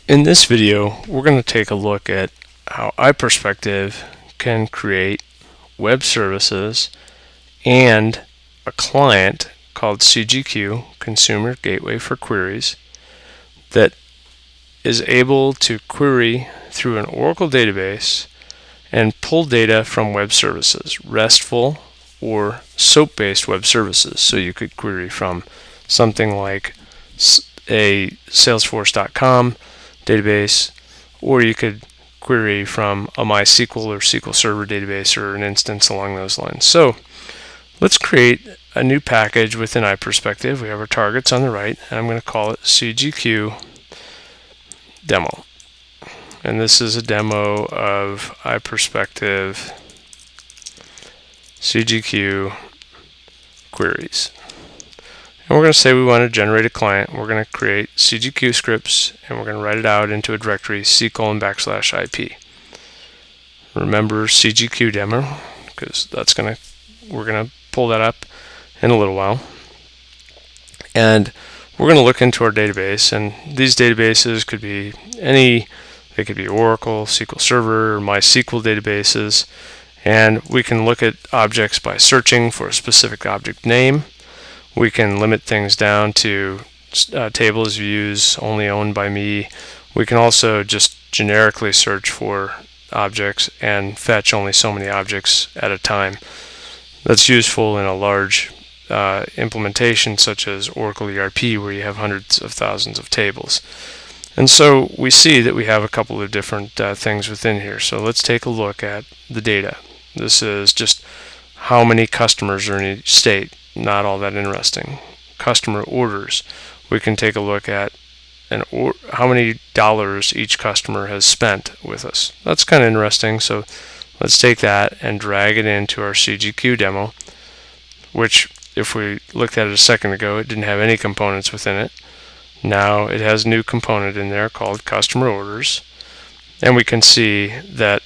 In this video, we're going to take a look at how iPerspective can create web services and a client called CGQ, Consumer Gateway for Queries, that is able to query through an Oracle database and pull data from web services, RESTful or SOAP-based web services. So you could query from something like a Salesforce.com database, or you could query from a MySQL or SQL Server database or an instance along those lines. So let's create a new package within iPerspective. We have our targets on the right, and I'm going to call it CGQ demo. And this is a demo of iPerspective CGQ queries. And we're going to say we want to generate a client. We're going to create CGQ scripts, and we're going to write it out into a directory c:\IP. Remember CGQ demo, because we're going to pull that up in a little while. And we're going to look into our database, and these databases could be they could be Oracle, SQL Server, or MySQL databases, and we can look at objects by searching for a specific object name. We can limit things down to tables views only owned by me. We can also just generically search for objects and fetch only so many objects at a time. That's useful in a large implementation such as Oracle ERP, where you have hundreds of thousands of tables. And so we see that we have a couple of different things within here. So let's take a look at the data. This is just how many customers are in each state. Not all that interesting. Customer orders. We can take a look at how many dollars each customer has spent with us. That's kind of interesting. So let's take that and drag it into our CGQ demo, which, if we looked at it a second ago, it didn't have any components within it. Now it has a new component in there called customer orders, and we can see that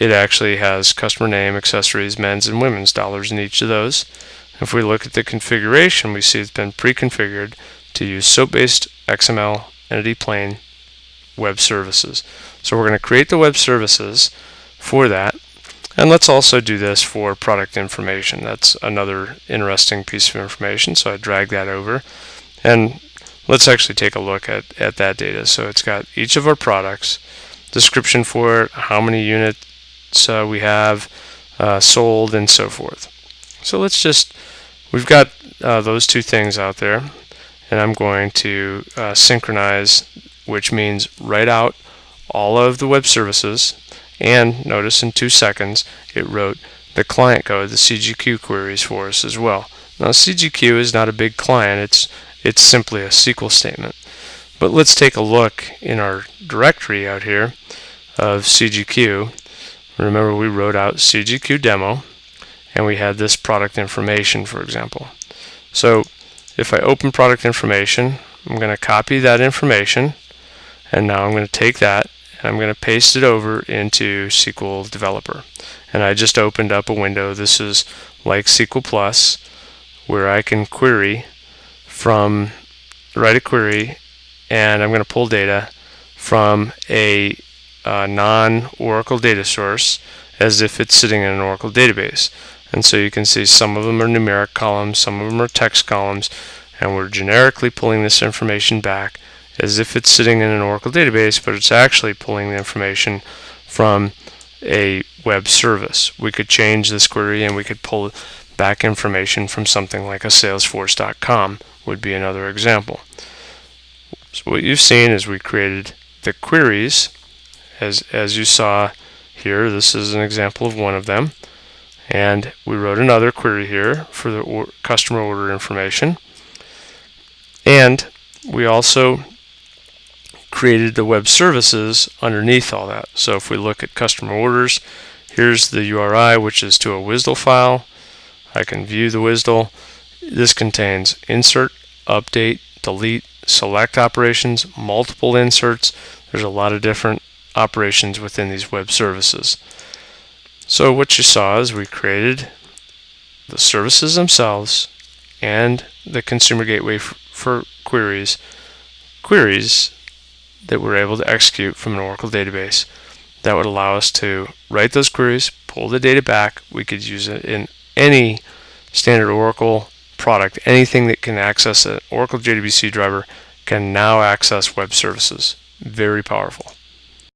it actually has customer name, accessories, men's and women's, dollars in each of those. If we look at the configuration, we see it's been pre-configured to use SOAP-based XML entity plane web services. So we're going to create the web services for that, and let's also do this for product information. That's another interesting piece of information, so I drag that over, and let's actually take a look at that data. So it's got each of our products, description for it, how many units we have sold, and so forth. So we've got those two things out there, and I'm going to synchronize, which means write out all of the web services, and notice in 2 seconds it wrote the client code, the CGQ queries for us as well. Now CGQ is not a big client, it's simply a SQL statement. But let's take a look in our directory out here of CGQ. Remember, we wrote out CGQ demo, and we had this product information, for example. So if I open product information, I'm going to copy that information, and now I'm going to take that and I'm going to paste it over into SQL Developer. And I just opened up a window. This is like SQL Plus, where I can write a query, and I'm going to pull data from a non-Oracle data source as if it's sitting in an Oracle database. And so you can see some of them are numeric columns, some of them are text columns, and we're generically pulling this information back as if it's sitting in an Oracle database, but it's actually pulling the information from a web service. We could change this query and we could pull back information from something like a Salesforce.com would be another example. So what you've seen is we created the queries, as you saw here. This is an example of one of them. And we wrote another query here for the customer order information. And we also created the web services underneath all that. So if we look at customer orders, here's the URI, which is to a WSDL file. I can view the WSDL. This contains insert, update, delete, select operations, multiple inserts. There's a lot of different operations within these web services. So what you saw is we created the services themselves and the consumer gateway for queries that we're able to execute from an Oracle database that would allow us to write those queries, pull the data back. We could use it in any standard Oracle product. Anything that can access an Oracle JDBC driver can now access web services. Very powerful.